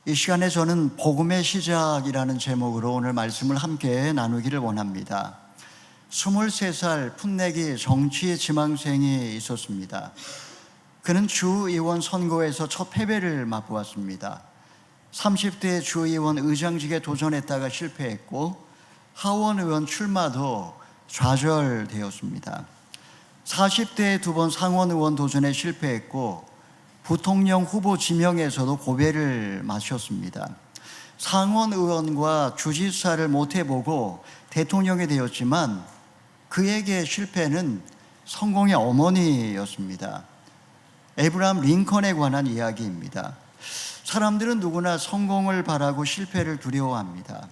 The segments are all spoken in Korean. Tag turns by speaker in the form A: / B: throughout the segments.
A: 이 시간에 저는 복음의 시작이라는 제목으로 오늘 말씀을 함께 나누기를 원합니다. 23살 풋내기 정치 지망생이 있었습니다. 그는 주의원 선거에서 첫 패배를 맛보았습니다. 30대 주의원 의장직에 도전했다가 실패했고 하원의원 출마도 좌절되었습니다. 40대에 2번 상원의원 도전에 실패했고 부통령 후보 지명에서도 고배를 마셨습니다. 상원의원과 주지사를 못해보고 대통령이 되었지만 그에게 실패는 성공의 어머니였습니다. 에브라함 링컨에 관한 이야기입니다. 사람들은 누구나 성공을 바라고 실패를 두려워합니다.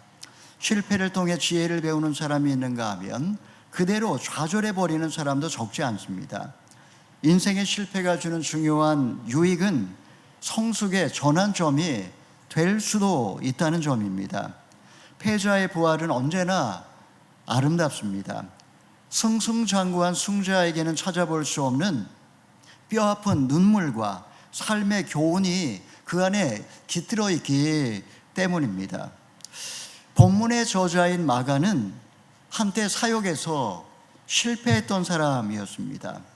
A: 실패를 통해 지혜를 배우는 사람이 있는가 하면 그대로 좌절해버리는 사람도 적지 않습니다. 인생의 실패가 주는 중요한 유익은 성숙의 전환점이 될 수도 있다는 점입니다. 패자의 부활은 언제나 아름답습니다. 승승장구한 승자에게는 찾아볼 수 없는 뼈아픈 눈물과 삶의 교훈이 그 안에 깃들어 있기 때문입니다. 본문의 저자인 마가는 한때 사역에서 실패했던 사람이었습니다.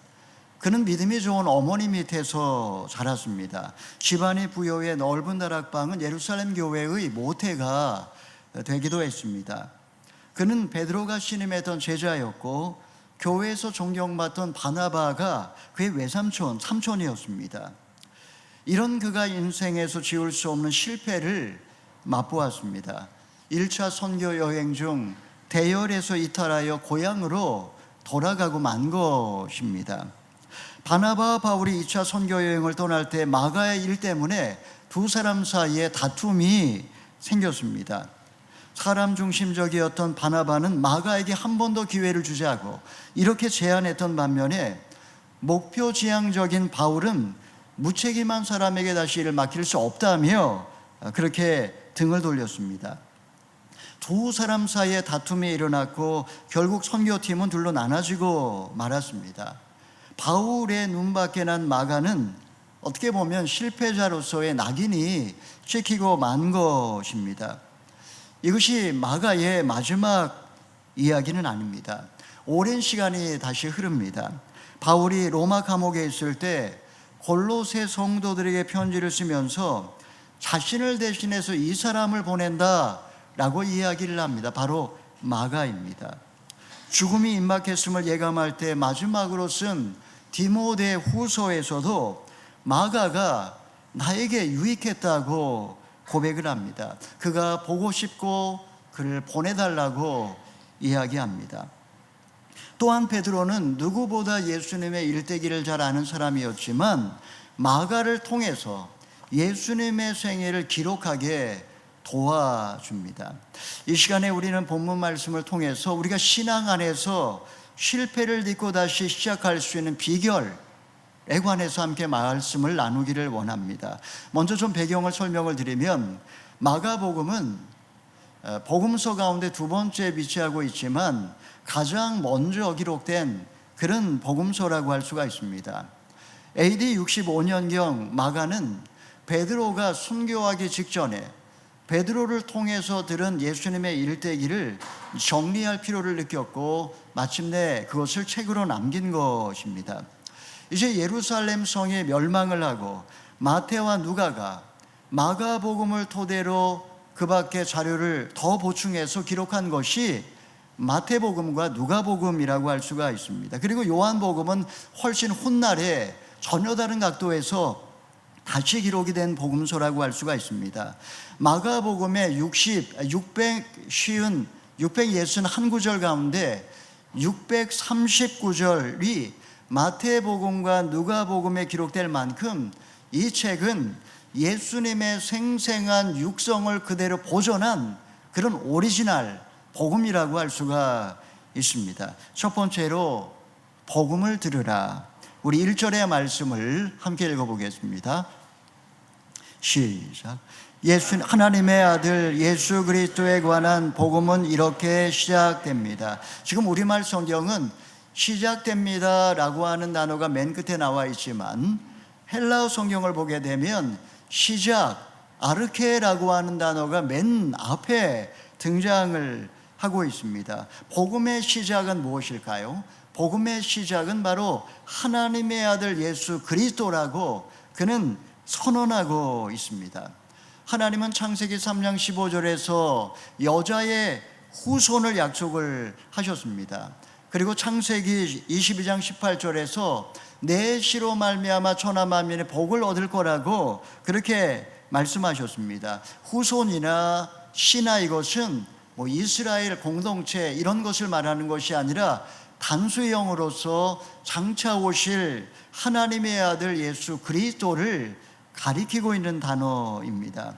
A: 그는 믿음이 좋은 어머니 밑에서 자랐습니다. 집안이 부여의 넓은 다락방은 예루살렘 교회의 모태가 되기도 했습니다. 그는 베드로가 신임했던 제자였고 교회에서 존경받던 바나바가 그의 삼촌이었습니다. 이런 그가 인생에서 지울 수 없는 실패를 맛보았습니다. 1차 선교 여행 중 대열에서 이탈하여 고향으로 돌아가고 만 것입니다. 바나바와 바울이 2차 선교 여행을 떠날 때 마가의 일 때문에 두 사람 사이에 다툼이 생겼습니다. 사람 중심적이었던 바나바는 마가에게 한 번 더 기회를 주자고 이렇게 제안했던 반면에 목표 지향적인 바울은 무책임한 사람에게 다시 일을 맡길 수 없다며 그렇게 등을 돌렸습니다. 두 사람 사이에 다툼이 일어났고 결국 선교팀은 둘로 나눠지고 말았습니다. 바울의 눈밖에 난 마가는 어떻게 보면 실패자로서의 낙인이 찍히고 만 것입니다. 이것이 마가의 마지막 이야기는 아닙니다. 오랜 시간이 다시 흐릅니다. 바울이 로마 감옥에 있을 때 골로새 성도들에게 편지를 쓰면서 자신을 대신해서 이 사람을 보낸다라고 이야기를 합니다. 바로 마가입니다. 죽음이 임박했음을 예감할 때 마지막으로 쓴 디모데 후서에서도 마가가 나에게 유익했다고 고백을 합니다. 그가 보고 싶고 그를 보내달라고 이야기합니다. 또한 베드로는 누구보다 예수님의 일대기를 잘 아는 사람이었지만 마가를 통해서 예수님의 생애를 기록하게 도와줍니다. 이 시간에 우리는 본문 말씀을 통해서 우리가 신앙 안에서 실패를 딛고 다시 시작할 수 있는 비결에 관해서 함께 말씀을 나누기를 원합니다. 먼저 좀 배경을 설명을 드리면 마가복음은 복음서 가운데 두 번째 위치하고 있지만 가장 먼저 기록된 그런 복음서라고 할 수가 있습니다. AD 65년경 마가는 베드로가 순교하기 직전에 베드로를 통해서 들은 예수님의 일대기를 정리할 필요를 느꼈고 마침내 그것을 책으로 남긴 것입니다. 이제 예루살렘 성이 멸망을 하고 마태와 누가가 마가복음을 토대로 그 밖에 자료를 더 보충해서 기록한 것이 마태복음과 누가복음이라고 할 수가 있습니다. 그리고 요한복음은 훨씬 หุ่날에 전혀 다른 각도에서 다시 기록이 된 복음서라고 할 수가 있습니다. 마가복음의 661구절 가운데 639절이 마태복음과 누가복음에 기록될 만큼 이 책은 예수님의 생생한 육성을 그대로 보존한 그런 오리지널 복음이라고 할 수가 있습니다. 첫 번째로 복음을 들으라. 우리 1절의 말씀을 함께 읽어보겠습니다. 시작. 하나님의 아들 예수 그리스도에 관한 복음은 이렇게 시작됩니다. 지금 우리말 성경은 시작됩니다 라고 하는 단어가 맨 끝에 나와 있지만 헬라어 성경을 보게 되면 시작, 아르케라고 하는 단어가 맨 앞에 등장을 하고 있습니다. 복음의 시작은 무엇일까요? 복음의 시작은 바로 하나님의 아들 예수 그리스도라고 그는 선언하고 있습니다. 하나님은 창세기 3장 15절에서 여자의 후손을 약속을 하셨습니다. 그리고 창세기 22장 18절에서 내 씨로 말미암아 천하 만민의 복을 얻을 거라고 그렇게 말씀하셨습니다. 후손이나 씨나 이것은 이스라엘 공동체 이런 것을 말하는 것이 아니라 단수형으로서 장차 오실 하나님의 아들 예수 그리스도를 가리키고 있는 단어입니다.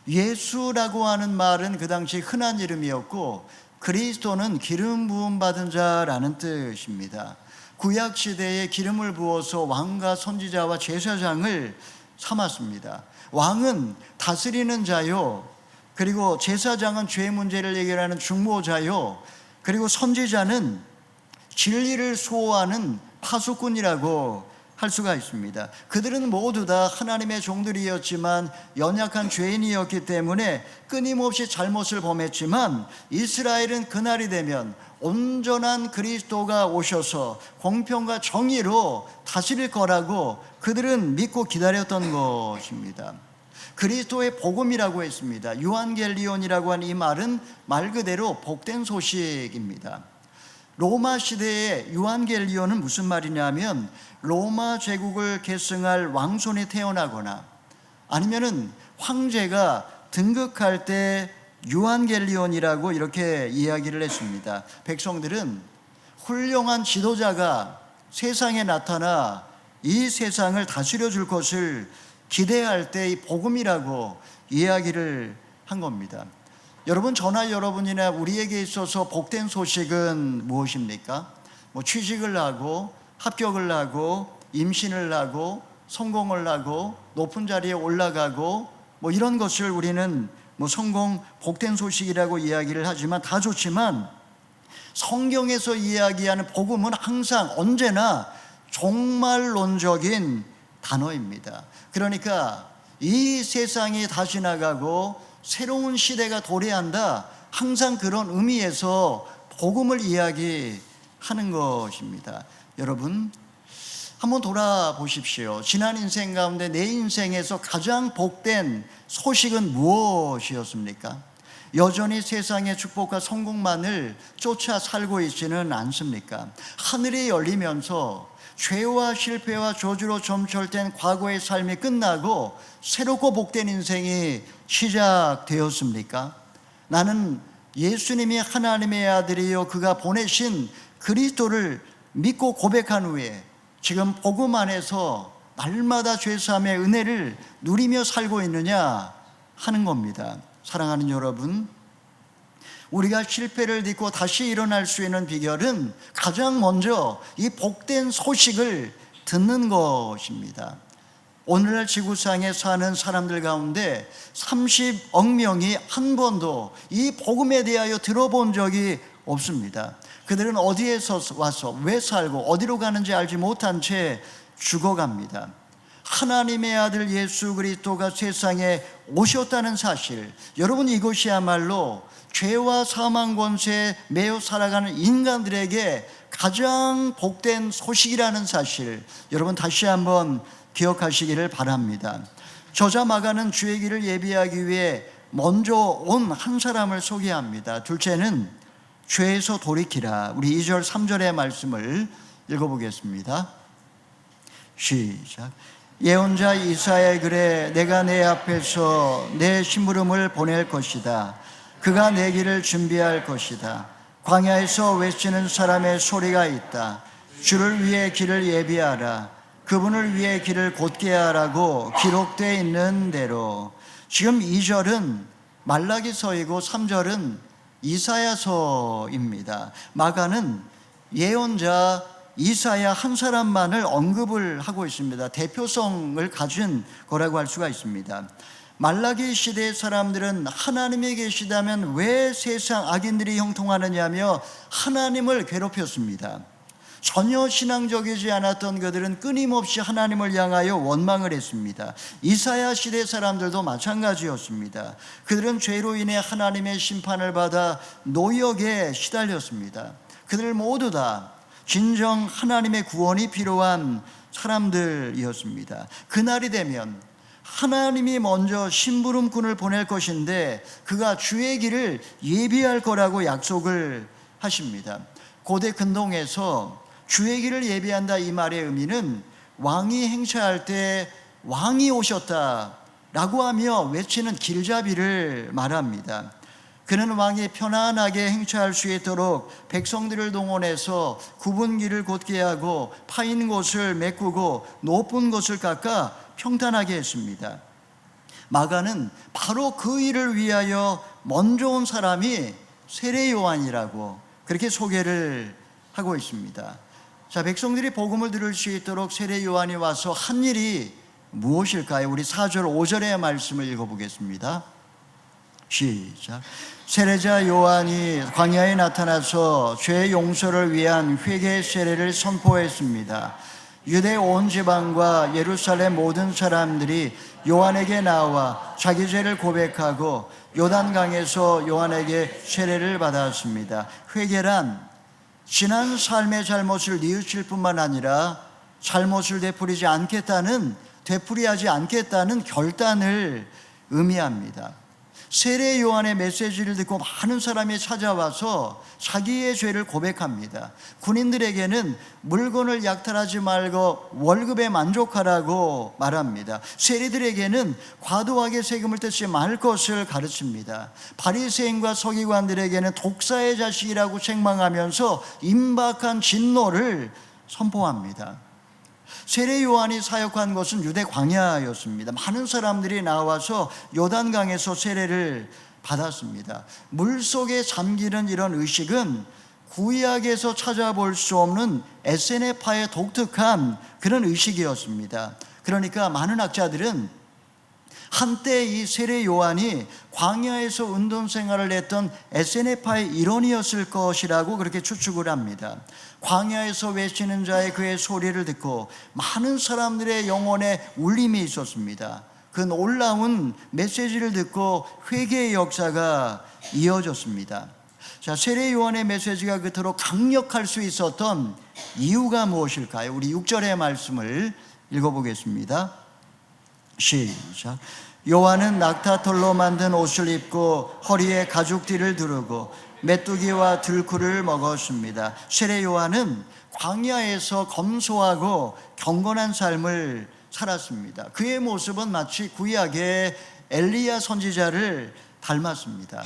A: 예수라고 하는 말은 그 당시 흔한 이름이었고 그리스도는 기름 부음 받은 자라는 뜻입니다. 구약 시대에 기름을 부어서 왕과 선지자와 제사장을 삼았습니다. 왕은 다스리는 자요, 그리고 제사장은 죄 문제를 해결하는 중보자요, 그리고 선지자는 진리를 수호하는 파수꾼이라고 할 수가 있습니다. 그들은 모두 다 하나님의 종들이었지만 연약한 죄인이었기 때문에 끊임없이 잘못을 범했지만 이스라엘은 그날이 되면 온전한 그리스도가 오셔서 공평과 정의로 다스릴 거라고 그들은 믿고 기다렸던 것입니다. 그리스도의 복음이라고 했습니다. 유한겔리온이라고 하는 이 말은 말 그대로 복된 소식입니다. 로마 시대의 유한겔리온은 무슨 말이냐면 로마 제국을 계승할 왕손이 태어나거나 아니면은 황제가 등극할 때 유한겔리온이라고 이렇게 이야기를 했습니다. 백성들은 훌륭한 지도자가 세상에 나타나 이 세상을 다스려 줄 것을 기대할 때 이 복음이라고 이야기를 한 겁니다. 여러분, 저나 여러분이나 우리에게 있어서 복된 소식은 무엇입니까? 취직을 하고 합격을 하고 임신을 하고 성공을 하고 높은 자리에 올라가고 이런 것을 우리는 성공, 복된 소식이라고 이야기를 하지만 다 좋지만 성경에서 이야기하는 복음은 항상 언제나 종말론적인 단어입니다. 그러니까 이 세상이 다시 나가고 새로운 시대가 도래한다, 항상 그런 의미에서 복음을 이야기하는 것입니다. 여러분, 한번 돌아보십시오. 지난 인생 가운데 내 인생에서 가장 복된 소식은 무엇이었습니까? 여전히 세상의 축복과 성공만을 쫓아 살고 있지는 않습니까? 하늘이 열리면서 죄와 실패와 저주로 점철된 과거의 삶이 끝나고 새롭고 복된 인생이 시작되었습니까? 나는 예수님이 하나님의 아들이요 그가 보내신 그리스도를 믿고 고백한 후에 지금 복음 안에서 날마다 죄사함의 은혜를 누리며 살고 있느냐 하는 겁니다. 사랑하는 여러분, 우리가 실패를 딛고 다시 일어날 수 있는 비결은 가장 먼저 이 복된 소식을 듣는 것입니다. 오늘날 지구상에 사는 사람들 가운데 30억 명이 한 번도 이 복음에 대하여 들어본 적이 없습니다. 그들은 어디에서 와서 왜 살고 어디로 가는지 알지 못한 채 죽어갑니다. 하나님의 아들 예수 그리스도가 세상에 오셨다는 사실, 여러분, 이것이야말로 죄와 사망 권세에 매여 살아가는 인간들에게 가장 복된 소식이라는 사실, 여러분 다시 한번 기억하시기를 바랍니다. 저자 마가는 주의 길을 예비하기 위해 먼저 온 한 사람을 소개합니다. 둘째는 죄에서 돌이키라. 우리 2절 3절의 말씀을 읽어보겠습니다. 시작. 예언자 이사야의 글에 내가 내 앞에서 내 심부름을 보낼 것이다. 그가 내 길을 준비할 것이다. 광야에서 외치는 사람의 소리가 있다. 주를 위해 길을 예비하라. 그분을 위해 길을 곧게 하라고 기록되어 있는 대로. 지금 2절은 말라기서이고 3절은 이사야서입니다. 마가는 예언자 이사야 한 사람만을 언급을 하고 있습니다. 대표성을 가진 거라고 할 수가 있습니다. 말라기 시대의 사람들은 하나님이 계시다면 왜 세상 악인들이 형통하느냐며 하나님을 괴롭혔습니다. 전혀 신앙적이지 않았던 그들은 끊임없이 하나님을 향하여 원망을 했습니다. 이사야 시대 사람들도 마찬가지였습니다. 그들은 죄로 인해 하나님의 심판을 받아 노역에 시달렸습니다. 그들 모두 다 진정 하나님의 구원이 필요한 사람들이었습니다. 그날이 되면 하나님이 먼저 심부름꾼을 보낼 것인데 그가 주의 길을 예비할 거라고 약속을 하십니다. 고대 근동에서 주의 길을 예비한다 이 말의 의미는 왕이 행차할 때 왕이 오셨다 라고 하며 외치는 길잡이를 말합니다. 그는 왕이 편안하게 행차할 수 있도록 백성들을 동원해서 굽은 길을 곧게 하고 파인 곳을 메꾸고 높은 곳을 깎아 평탄하게 했습니다. 마가는 바로 그 일을 위하여 먼저 온 사람이 세례 요한이라고 그렇게 소개를 하고 있습니다. 자, 백성들이 복음을 들을 수 있도록 세례 요한이 와서 한 일이 무엇일까요? 우리 4절 5절의 말씀을 읽어보겠습니다. 시작. 세례자 요한이 광야에 나타나서 죄 용서를 위한 회개 세례를 선포했습니다. 유대 온 지방과 예루살렘 모든 사람들이 요한에게 나와 자기 죄를 고백하고 요단강에서 요한에게 세례를 받았습니다. 회개란 지난 삶의 잘못을 뉘우칠 뿐만 아니라 잘못을 되풀이하지 않겠다는 결단을 의미합니다. 세례 요한의 메시지를 듣고 많은 사람이 찾아와서 자기의 죄를 고백합니다. 군인들에게는 물건을 약탈하지 말고 월급에 만족하라고 말합니다. 세리들에게는 과도하게 세금을 뜯지 말 것을 가르칩니다. 바리새인과 서기관들에게는 독사의 자식이라고 책망하면서 임박한 진노를 선포합니다. 세례 요한이 사역한 곳은 유대 광야였습니다. 많은 사람들이 나와서 요단강에서 세례를 받았습니다. 물속에 잠기는 이런 의식은 구약에서 찾아볼 수 없는 에세네파의 독특한 그런 의식이었습니다. 그러니까 많은 학자들은 한때 이 세례 요한이 광야에서 운동 생활을 했던 에세네파의 일원이었을 것이라고 그렇게 추측을 합니다. 광야에서 외치는 자의 그의 소리를 듣고 많은 사람들의 영혼에 울림이 있었습니다. 그 놀라운 메시지를 듣고 회개의 역사가 이어졌습니다. 자, 세례 요한의 메시지가 그토록 강력할 수 있었던 이유가 무엇일까요? 우리 6절의 말씀을 읽어보겠습니다. 시작. 요한은 낙타털로 만든 옷을 입고 허리에 가죽띠를 두르고 메뚜기와 들꿀을 먹었습니다. 세례 요한은 광야에서 검소하고 경건한 삶을 살았습니다. 그의 모습은 마치 구약의 엘리야 선지자를 닮았습니다.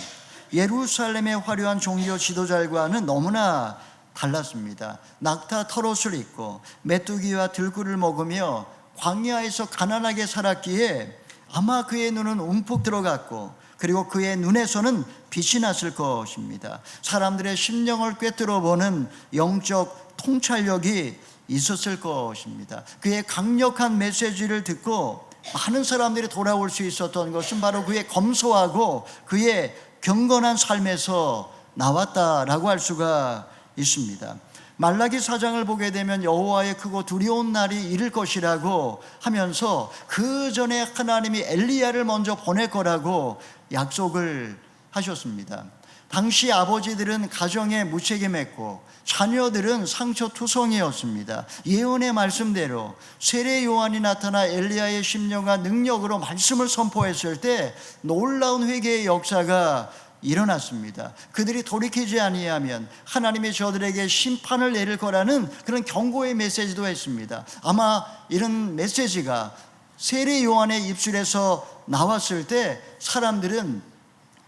A: 예루살렘의 화려한 종교 지도자들과는 너무나 달랐습니다. 낙타 털옷을 입고 메뚜기와 들꿀을 먹으며 광야에서 가난하게 살았기에 아마 그의 눈은 움푹 들어갔고 그리고 그의 눈에서는 빛이 났을 것입니다. 사람들의 심령을 꿰뚫어 보는 영적 통찰력이 있었을 것입니다. 그의 강력한 메시지를 듣고 많은 사람들이 돌아올 수 있었던 것은 바로 그의 검소하고 그의 경건한 삶에서 나왔다라고 할 수가 있습니다. 말라기 4장을 보게 되면 여호와의 크고 두려운 날이 이를 것이라고 하면서 그 전에 하나님이 엘리야를 먼저 보낼 거라고 약속을 하셨습니다. 당시 아버지들은 가정에 무책임했고 자녀들은 상처투성이었습니다. 예언의 말씀대로 세례 요한이 나타나 엘리야의 심령과 능력으로 말씀을 선포했을 때 놀라운 회개의 역사가 일어났습니다. 그들이 돌이키지 아니하면 하나님이 저들에게 심판을 내릴 거라는 그런 경고의 메시지도 했습니다. 아마 이런 메시지가 세례 요한의 입술에서 나왔을 때 사람들은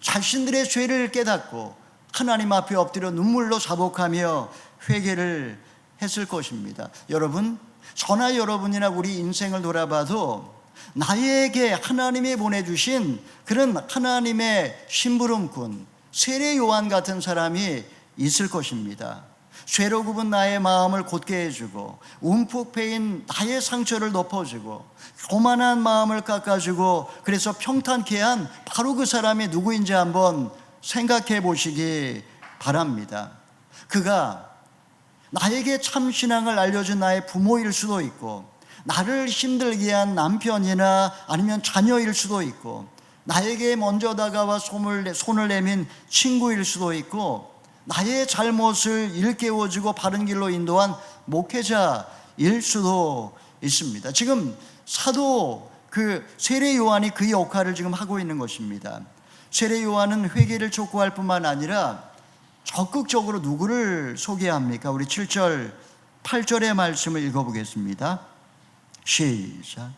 A: 자신들의 죄를 깨닫고 하나님 앞에 엎드려 눈물로 자복하며 회개를 했을 것입니다. 여러분, 저나 여러분이나 우리 인생을 돌아봐도 나에게 하나님이 보내주신 그런 하나님의 심부름꾼 세례 요한 같은 사람이 있을 것입니다. 죄로 굽은 나의 마음을 곧게 해주고 움푹 패인 나의 상처를 덮어주고 교만한 마음을 깎아주고 그래서 평탄케 한 바로 그 사람이 누구인지 한번 생각해 보시기 바랍니다. 그가 나에게 참신앙을 알려준 나의 부모일 수도 있고, 나를 힘들게 한 남편이나 아니면 자녀일 수도 있고, 나에게 먼저 다가와 손을 내민 친구일 수도 있고, 나의 잘못을 일깨워주고 바른 길로 인도한 목회자일 수도 있습니다. 지금 사도 세례 요한이 그 역할을 지금 하고 있는 것입니다. 세례 요한은 회개를 촉구할 뿐만 아니라 적극적으로 누구를 소개합니까? 우리 7절 8절의 말씀을 읽어보겠습니다. 시작.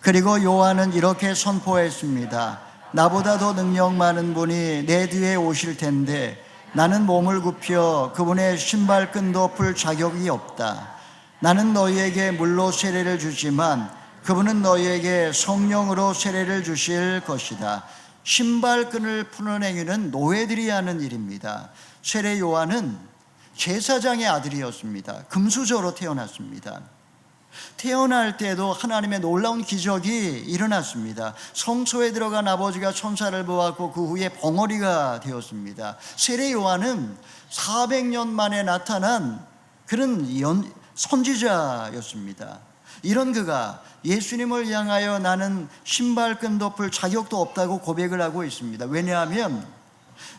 A: 그리고 요한은 이렇게 선포했습니다. 나보다 더 능력 많은 분이 내 뒤에 오실 텐데 나는 몸을 굽혀 그분의 신발끈도 풀 자격이 없다. 나는 너희에게 물로 세례를 주지만 그분은 너희에게 성령으로 세례를 주실 것이다. 신발끈을 푸는 행위는 노예들이 하는 일입니다. 세례 요한은 제사장의 아들이었습니다. 금수저로 태어났습니다. 태어날 때도 하나님의 놀라운 기적이 일어났습니다. 성소에 들어간 아버지가 천사를 보았고 그 후에 벙어리가 되었습니다. 세례 요한은 400년 만에 나타난 그런 선지자였습니다. 이런 그가 예수님을 향하여 나는 신발끈도 풀 자격도 없다고 고백을 하고 있습니다. 왜냐하면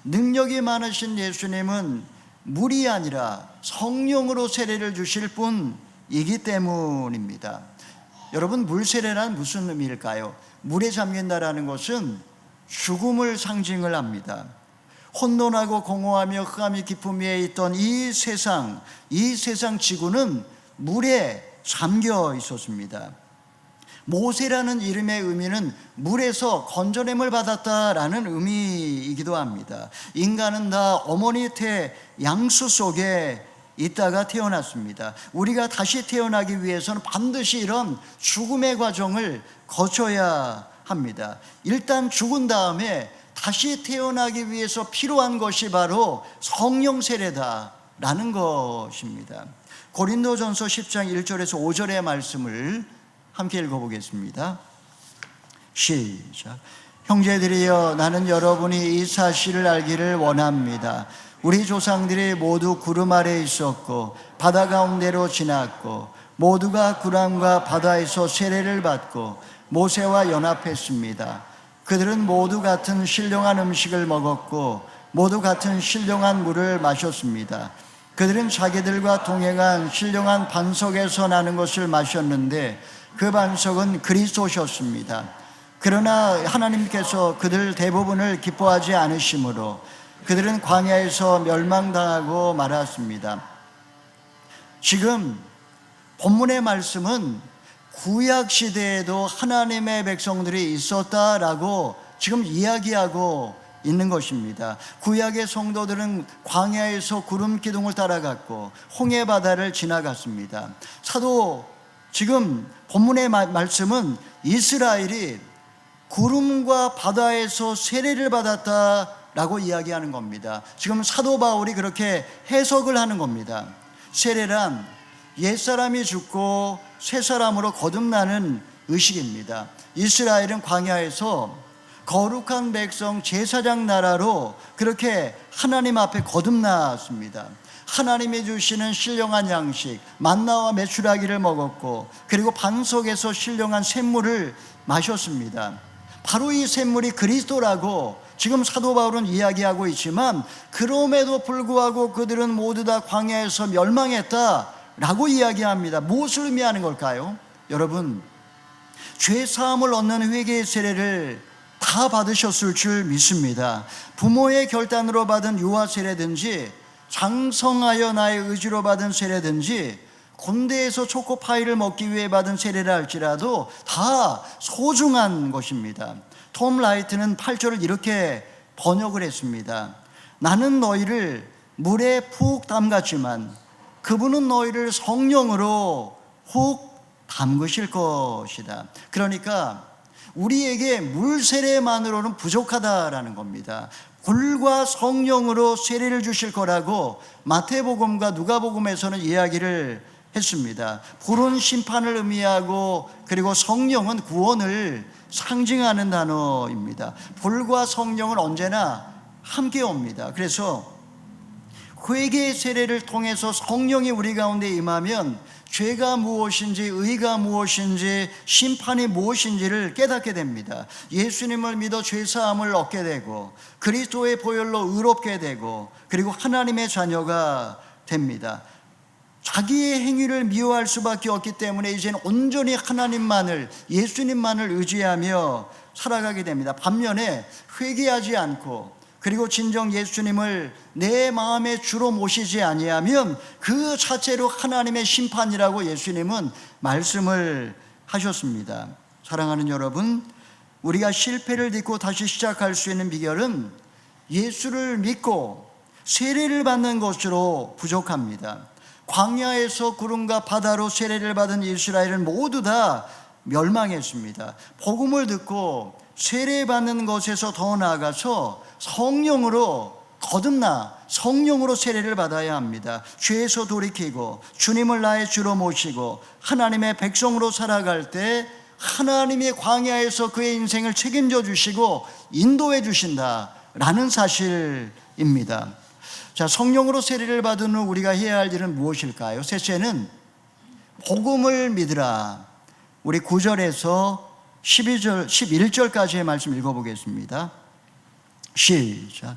A: 능력이 많으신 예수님은 물이 아니라 성령으로 세례를 주실 분이기 때문입니다. 여러분, 물세례란 무슨 의미일까요? 물에 잠긴다라는 것은 죽음을 상징을 합니다. 혼돈하고 공허하며 흑암이 깊음 위에 있던 이 세상 지구는 물에 잠겨 있었습니다. 모세라는 이름의 의미는 물에서 건져냄을 받았다라는 의미이기도 합니다. 인간은 다 어머니 태 양수 속에 있다가 태어났습니다. 우리가 다시 태어나기 위해서는 반드시 이런 죽음의 과정을 거쳐야 합니다. 일단 죽은 다음에 다시 태어나기 위해서 필요한 것이 바로 성령 세례다라는 것입니다. 고린도전서 10장 1절에서 5절의 말씀을 함께 읽어보겠습니다. 시작. 형제들이여, 나는 여러분이 이 사실을 알기를 원합니다. 우리 조상들이 모두 구름 아래 있었고 바다 가운데로 지났고 모두가 구름과 바다에서 세례를 받고 모세와 연합했습니다. 그들은 모두 같은 신령한 음식을 먹었고 모두 같은 신령한 물을 마셨습니다. 그들은 자기들과 동행한 신령한 반석에서 나는 것을 마셨는데 그 반석은 그리스도셨습니다. 그러나 하나님께서 그들 대부분을 기뻐하지 않으시므로 그들은 광야에서 멸망당하고 말았습니다. 지금 본문의 말씀은 구약 시대에도 하나님의 백성들이 있었다라고 지금 이야기하고 있는 것입니다. 구약의 성도들은 광야에서 구름 기둥을 따라갔고 홍해 바다를 지나갔습니다. 지금 본문의 말씀은 이스라엘이 구름과 바다에서 세례를 받았다라고 이야기하는 겁니다. 지금 사도 바울이 그렇게 해석을 하는 겁니다. 세례란 옛사람이 죽고 새사람으로 거듭나는 의식입니다. 이스라엘은 광야에서 거룩한 백성 제사장 나라로 그렇게 하나님 앞에 거듭났습니다. 하나님이 주시는 신령한 양식 만나와 메추라기를 먹었고 그리고 반석에서 신령한 샘물을 마셨습니다. 바로 이 샘물이 그리스도라고 지금 사도 바울은 이야기하고 있지만 그럼에도 불구하고 그들은 모두 다 광야에서 멸망했다라고 이야기합니다. 무엇을 의미하는 걸까요? 여러분, 죄 사함을 얻는 회개의 세례를 다 받으셨을 줄 믿습니다. 부모의 결단으로 받은 유아 세례든지 장성하여 나의 의지로 받은 세례든지 군대에서 초코파이를 먹기 위해 받은 세례라 할지라도 다 소중한 것입니다. 톰 라이트는 8절을 이렇게 번역을 했습니다. 나는 너희를 물에 푹 담갔지만 그분은 너희를 성령으로 훅 담그실 것이다. 그러니까 우리에게 물 세례만으로는 부족하다라는 겁니다. 불과 성령으로 세례를 주실 거라고 마태복음과 누가복음에서는 이야기를 했습니다. 불은 심판을 의미하고 그리고 성령은 구원을 상징하는 단어입니다. 불과 성령은 언제나 함께 옵니다. 그래서 회개의 세례를 통해서 성령이 우리 가운데 임하면 죄가 무엇인지, 의가 무엇인지, 심판이 무엇인지를 깨닫게 됩니다. 예수님을 믿어 죄사함을 얻게 되고 그리스도의 보혈로 의롭게 되고 그리고 하나님의 자녀가 됩니다. 자기의 행위를 미워할 수밖에 없기 때문에 이제는 온전히 하나님만을, 예수님만을 의지하며 살아가게 됩니다. 반면에 회개하지 않고 그리고 진정 예수님을 내 마음의 주로 모시지 아니하면 그 자체로 하나님의 심판이라고 예수님은 말씀을 하셨습니다. 사랑하는 여러분, 우리가 실패를 딛고 다시 시작할 수 있는 비결은 예수를 믿고 세례를 받는 것으로 부족합니다. 광야에서 구름과 바다로 세례를 받은 이스라엘은 모두 다 멸망했습니다. 복음을 듣고 세례받는 것에서 더 나아가서 성령으로 거듭나 성령으로 세례를 받아야 합니다. 죄에서 돌이키고 주님을 나의 주로 모시고 하나님의 백성으로 살아갈 때 하나님의 광야에서 그의 인생을 책임져 주시고 인도해 주신다라는 사실입니다. 자, 성령으로 세례를 받은 후 우리가 해야 할 일은 무엇일까요? 셋째는 복음을 믿으라. 우리 9절에서 11절까지의 말씀 읽어보겠습니다. 시작.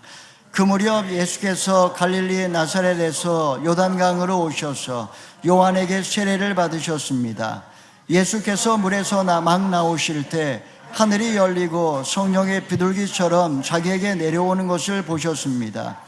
A: 그 무렵 예수께서 갈릴리 나사렛에서 요단강으로 오셔서 요한에게 세례를 받으셨습니다. 예수께서 물에서 막 나오실 때 하늘이 열리고 성령의 비둘기처럼 자기에게 내려오는 것을 보셨습니다.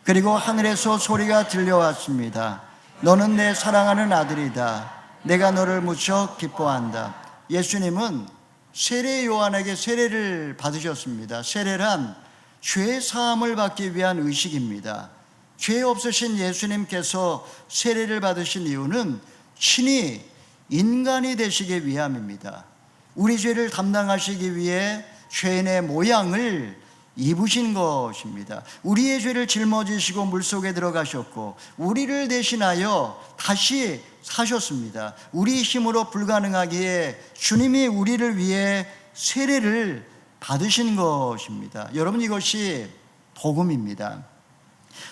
A: 그리고 하늘에서 소리가 들려왔습니다. 너는 내 사랑하는 아들이다. 내가 너를 무척 기뻐한다. 예수님은 세례 요한에게 세례를 받으셨습니다. 세례란 죄 사함을 받기 위한 의식입니다. 죄 없으신 예수님께서 세례를 받으신 이유는 친히 인간이 되시기 위함입니다. 우리 죄를 담당하시기 위해 죄인의 모양을 입으신 것입니다. 우리의 죄를 짊어지시고 물속에 들어가셨고 우리를 대신하여 다시 사셨습니다. 우리 힘으로 불가능하기에 주님이 우리를 위해 세례를 받으신 것입니다. 여러분, 이것이 복음입니다.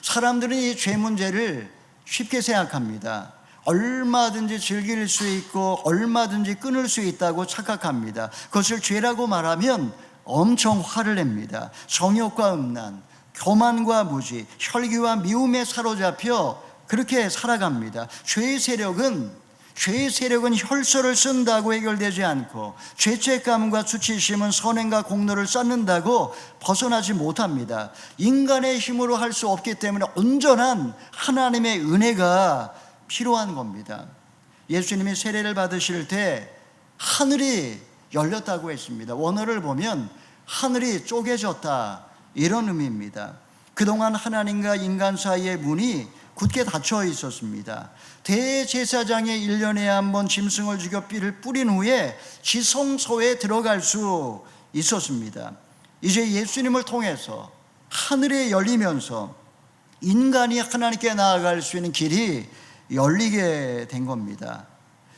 A: 사람들은 이 죄 문제를 쉽게 생각합니다. 얼마든지 즐길 수 있고 얼마든지 끊을 수 있다고 착각합니다. 그것을 죄라고 말하면 엄청 화를 냅니다. 정욕과 음란, 교만과 무지, 혈기와 미움에 사로잡혀 그렇게 살아갑니다. 죄의 세력은 혈서를 쓴다고 해결되지 않고 죄책감과 수치심은 선행과 공로를 쌓는다고 벗어나지 못합니다. 인간의 힘으로 할 수 없기 때문에 온전한 하나님의 은혜가 필요한 겁니다. 예수님이 세례를 받으실 때 하늘이 열렸다고 했습니다. 원어를 보면 하늘이 쪼개졌다, 이런 의미입니다. 그동안 하나님과 인간 사이의 문이 굳게 닫혀 있었습니다. 대제사장이 1년에 한 번 짐승을 죽여 삐를 뿌린 후에 지성소에 들어갈 수 있었습니다. 이제 예수님을 통해서 하늘이 열리면서 인간이 하나님께 나아갈 수 있는 길이 열리게 된 겁니다.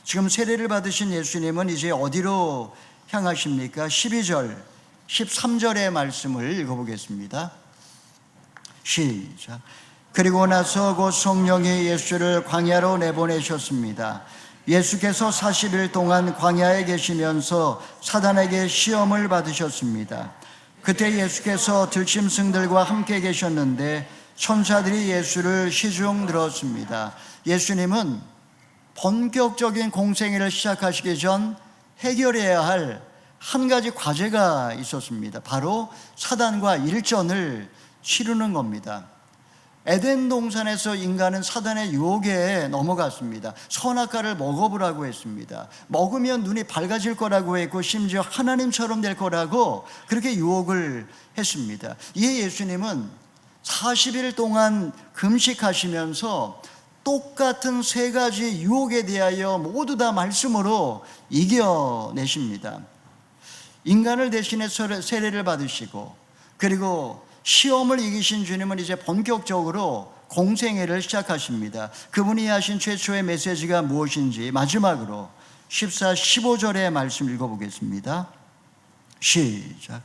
A: 지금 세례를 받으신 예수님은 이제 어디로 향하십니까? 12절, 13절의 말씀을 읽어보겠습니다. 시작. 그리고 나서 곧 성령이 예수를 광야로 내보내셨습니다. 예수께서 40일 동안 광야에 계시면서 사단에게 시험을 받으셨습니다. 그때 예수께서 들짐승들과 함께 계셨는데 천사들이 예수를 시중 들었습니다. 예수님은 본격적인 공생애를 시작하시기 전 해결해야 할 한 가지 과제가 있었습니다. 바로 사단과 일전을 치르는 겁니다. 에덴 동산에서 인간은 사단의 유혹에 넘어갔습니다. 선악과를 먹어보라고 했습니다. 먹으면 눈이 밝아질 거라고 했고 심지어 하나님처럼 될 거라고 그렇게 유혹을 했습니다. 이에 예수님은 40일 동안 금식하시면서 똑같은 세 가지 유혹에 대하여 모두 다 말씀으로 이겨내십니다. 인간을 대신해 세례를 받으시고 그리고 시험을 이기신 주님은 이제 본격적으로 공생애를 시작하십니다. 그분이 하신 최초의 메시지가 무엇인지 마지막으로 14, 15절의 말씀 읽어보겠습니다. 시작.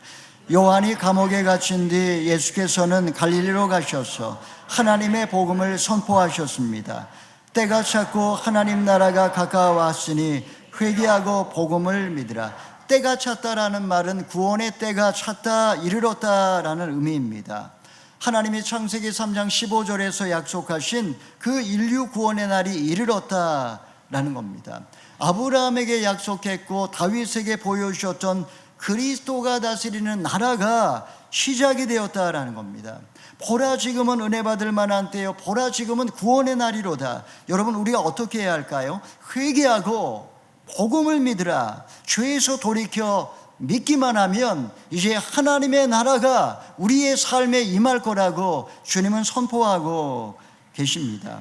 A: 요한이 감옥에 갇힌 뒤 예수께서는 갈릴리로 가셔서 하나님의 복음을 선포하셨습니다. 때가 찼고 하나님 나라가 가까워왔으니 회개하고 복음을 믿으라. 때가 찼다라는 말은 구원의 때가 찼다, 이르렀다라는 의미입니다. 하나님이 창세기 3장 15절에서 약속하신 그 인류 구원의 날이 이르렀다라는 겁니다. 아브라함에게 약속했고 다윗에게 보여주셨던 그리스도가 다스리는 나라가 시작이 되었다라는 겁니다. 보라 지금은 은혜 받을 만한 때요, 보라 지금은 구원의 날이로다. 여러분, 우리가 어떻게 해야 할까요? 회개하고 복음을 믿으라. 죄에서 돌이켜 믿기만 하면 이제 하나님의 나라가 우리의 삶에 임할 거라고 주님은 선포하고 계십니다.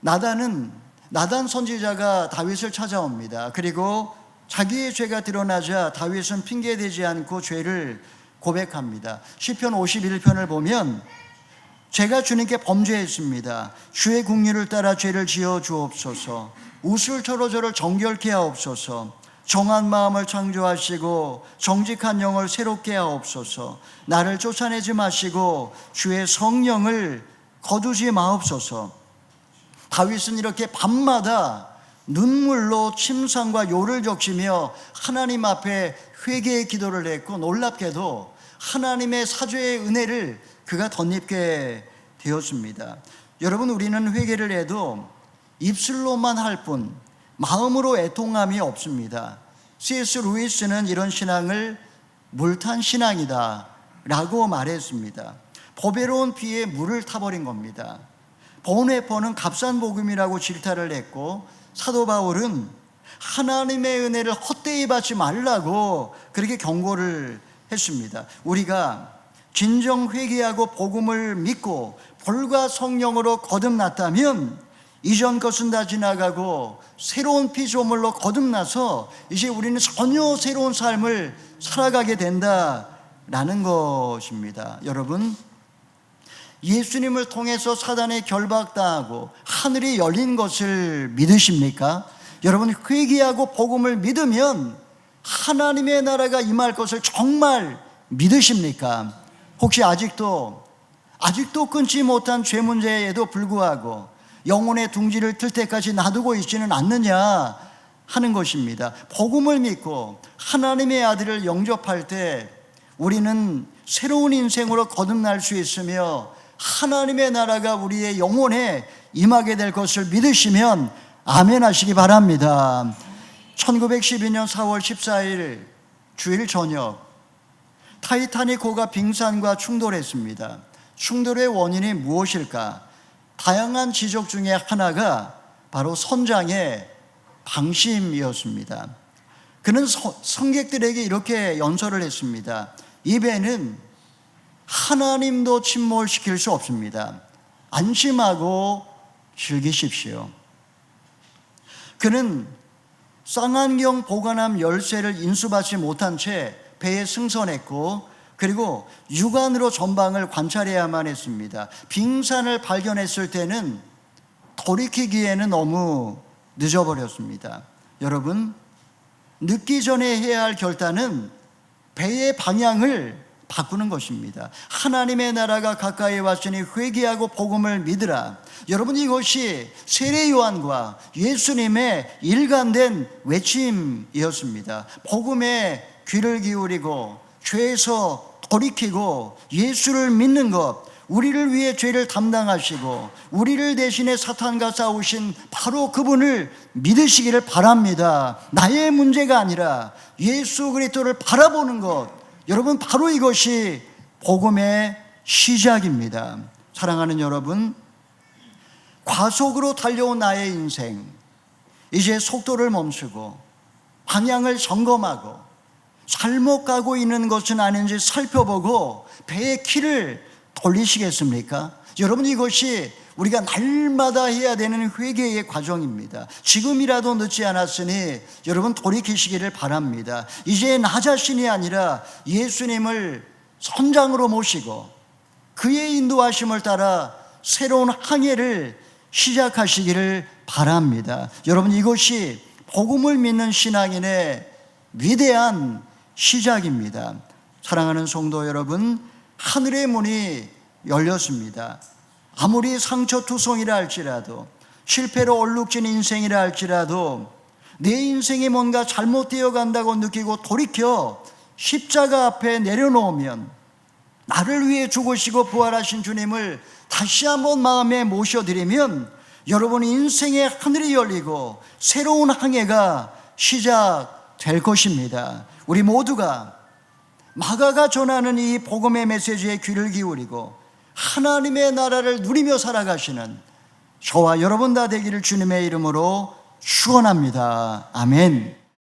A: 나단 선지자가 다윗을 찾아옵니다. 그리고 자기의 죄가 드러나자 다윗은 핑계대지 않고 죄를 고백합니다. 시편 51편을 보면 제가 주님께 범죄했습니다. 주의 국률을 따라 죄를 지어 주옵소서. 우슬처럼 저를 정결케 하옵소서. 정한 마음을 창조하시고 정직한 영을 새롭게 하옵소서. 나를 쫓아내지 마시고 주의 성령을 거두지 마옵소서. 다윗은 이렇게 밤마다 눈물로 침상과 요를 적시며 하나님 앞에 회개의 기도를 했고, 놀랍게도 하나님의 사죄의 은혜를 그가 덧입게 되었습니다. 여러분, 우리는 회개를 해도 입술로만 할 뿐 마음으로 애통함이 없습니다. C.S. 루이스는 이런 신앙을 물탄 신앙이다 라고 말했습니다. 보배로운 피에 물을 타버린 겁니다. 보네퍼는 값싼 복음이라고 질타를 했고, 사도 바울은 하나님의 은혜를 헛되이 받지 말라고 그렇게 경고를 했습니다. 우리가 진정 회개하고 복음을 믿고 볼과 성령으로 거듭났다면 이전 것은 다 지나가고 새로운 피조물로 거듭나서 이제 우리는 전혀 새로운 삶을 살아가게 된다라는 것입니다. 여러분, 예수님을 통해서 사단에 결박당하고 하늘이 열린 것을 믿으십니까? 여러분, 회개하고 복음을 믿으면 하나님의 나라가 임할 것을 정말 믿으십니까? 혹시 아직도 끊지 못한 죄 문제에도 불구하고 영혼의 둥지를 틀 때까지 놔두고 있지는 않느냐 하는 것입니다. 복음을 믿고 하나님의 아들을 영접할 때 우리는 새로운 인생으로 거듭날 수 있으며 하나님의 나라가 우리의 영혼에 임하게 될 것을 믿으시면 아멘 하시기 바랍니다. 1912년 4월 14일 주일 저녁, 타이타닉호가 빙산과 충돌했습니다. 충돌의 원인이 무엇일까? 다양한 지적 중에 하나가 바로 선장의 방심이었습니다. 그는 승객들에게 이렇게 연설을 했습니다. 이 배는 하나님도 침몰시킬 수 없습니다. 안심하고 즐기십시오. 그는 쌍안경 보관함 열쇠를 인수받지 못한 채 배에 승선했고, 그리고 육안으로 전방을 관찰해야만 했습니다. 빙산을 발견했을 때는 돌이키기에는 너무 늦어버렸습니다. 여러분, 늦기 전에 해야 할 결단은 배의 방향을 바꾸는 것입니다. 하나님의 나라가 가까이 왔으니 회개하고 복음을 믿으라. 여러분, 이것이 세례 요한과 예수님의 일관된 외침이었습니다. 복음에 귀를 기울이고 죄에서 돌이키고 예수를 믿는 것, 우리를 위해 죄를 담당하시고 우리를 대신해 사탄과 싸우신 바로 그분을 믿으시기를 바랍니다. 나의 문제가 아니라 예수 그리스도를 바라보는 것, 여러분, 바로 이것이 복음의 시작입니다. 사랑하는 여러분, 과속으로 달려온 나의 인생, 이제 속도를 멈추고 방향을 점검하고 잘못 가고 있는 것은 아닌지 살펴보고 배의 키를 돌리시겠습니까? 여러분, 이것이 우리가 날마다 해야 되는 회개의 과정입니다. 지금이라도 늦지 않았으니 여러분 돌이키시기를 바랍니다. 이제 나 자신이 아니라 예수님을 선장으로 모시고 그의 인도하심을 따라 새로운 항해를 시작하시기를 바랍니다. 여러분, 이것이 복음을 믿는 신앙인의 위대한 시작입니다. 사랑하는 성도 여러분, 하늘의 문이 열렸습니다. 아무리 상처투성이라 할지라도, 실패로 얼룩진 인생이라 할지라도, 내 인생이 뭔가 잘못되어 간다고 느끼고 돌이켜 십자가 앞에 내려놓으면, 나를 위해 죽으시고 부활하신 주님을 다시 한번 마음에 모셔드리면 여러분 인생의 하늘이 열리고 새로운 항해가 시작될 것입니다. 우리 모두가 마가가 전하는 이 복음의 메시지에 귀를 기울이고 하나님의 나라를 누리며 살아가시는 저와 여러분 다 되기를 주님의 이름으로 축원합니다. 아멘.